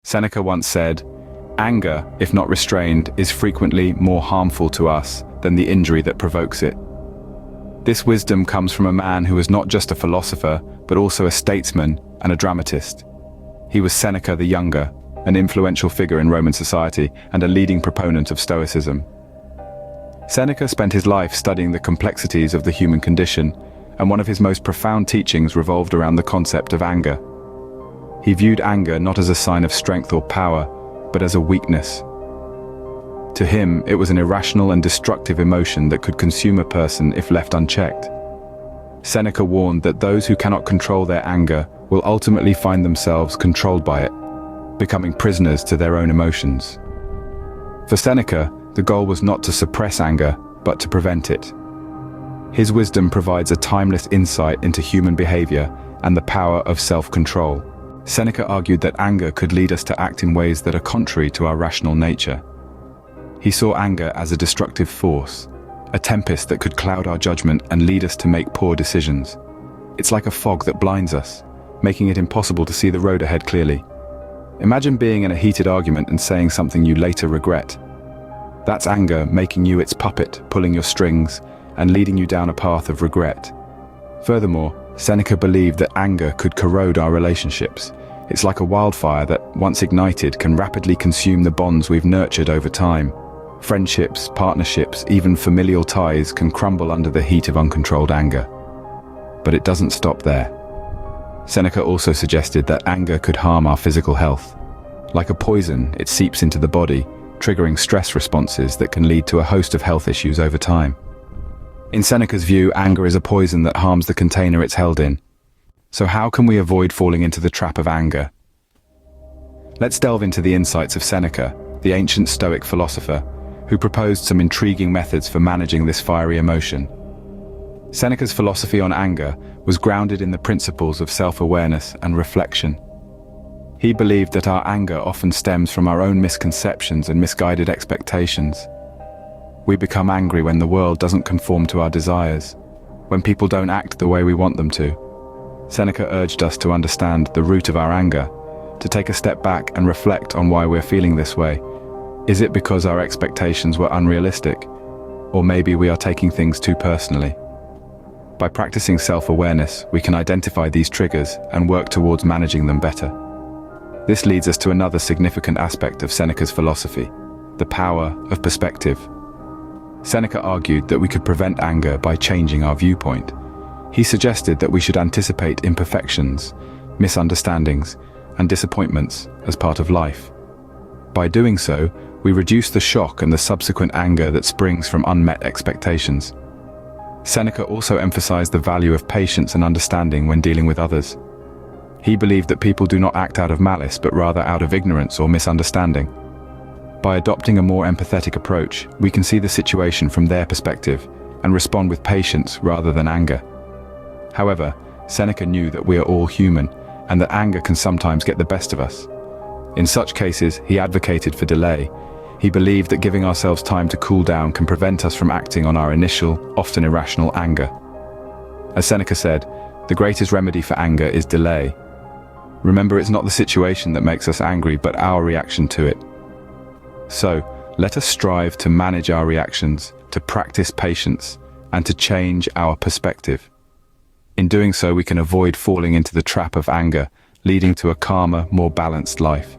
Seneca once said, "Anger, if not restrained, is frequently more harmful to us than the injury that provokes it." This wisdom comes from a man who was not just a philosopher, but also a statesman and a dramatist. He was Seneca the Younger, an influential figure in Roman society and a leading proponent of Stoicism. Seneca spent his life studying the complexities of the human condition, and one of his most profound teachings revolved around the concept of anger. He viewed anger not as a sign of strength or power, but as a weakness. To him, it was an irrational and destructive emotion that could consume a person if left unchecked. Seneca warned that those who cannot control their anger will ultimately find themselves controlled by it, becoming prisoners to their own emotions. For Seneca, the goal was not to suppress anger, but to prevent it. His wisdom provides a timeless insight into human behavior and the power of self-control. Seneca argued that anger could lead us to act in ways that are contrary to our rational nature. He saw anger as a destructive force, a tempest that could cloud our judgment and lead us to make poor decisions. It's like a fog that blinds us, making it impossible to see the road ahead clearly. Imagine being in a heated argument and saying something you later regret. That's anger making you its puppet, pulling your strings, and leading you down a path of regret. Furthermore, Seneca believed that anger could corrode our relationships. It's like a wildfire that, once ignited, can rapidly consume the bonds we've nurtured over time. Friendships, partnerships, even familial ties can crumble under the heat of uncontrolled anger. But it doesn't stop there. Seneca also suggested that anger could harm our physical health. Like a poison, it seeps into the body, triggering stress responses that can lead to a host of health issues over time. In Seneca's view, anger is a poison that harms the container it's held in. So how can we avoid falling into the trap of anger? Let's delve into the insights of Seneca, the ancient Stoic philosopher, who proposed some intriguing methods for managing this fiery emotion. Seneca's philosophy on anger was grounded in the principles of self-awareness and reflection. He believed that our anger often stems from our own misconceptions and misguided expectations. We become angry when the world doesn't conform to our desires, when people don't act the way we want them to. Seneca urged us to understand the root of our anger, to take a step back and reflect on why we're feeling this way. Is it because our expectations were unrealistic? Or maybe we are taking things too personally? By practicing self-awareness, we can identify these triggers and work towards managing them better. This leads us to another significant aspect of Seneca's philosophy, the power of perspective. Seneca argued that we could prevent anger by changing our viewpoint. He suggested that we should anticipate imperfections, misunderstandings, and disappointments as part of life. By doing so, we reduce the shock and the subsequent anger that springs from unmet expectations. Seneca also emphasized the value of patience and understanding when dealing with others. He believed that people do not act out of malice, but rather out of ignorance or misunderstanding. By adopting a more empathetic approach, we can see the situation from their perspective and respond with patience rather than anger. However, Seneca knew that we are all human and that anger can sometimes get the best of us. In such cases, he advocated for delay. He believed that giving ourselves time to cool down can prevent us from acting on our initial, often irrational anger. As Seneca said, the greatest remedy for anger is delay. Remember, it's not the situation that makes us angry, but our reaction to it. So, let us strive to manage our reactions, to practice patience, and to change our perspective. In doing so, we can avoid falling into the trap of anger, leading to a calmer, more balanced life.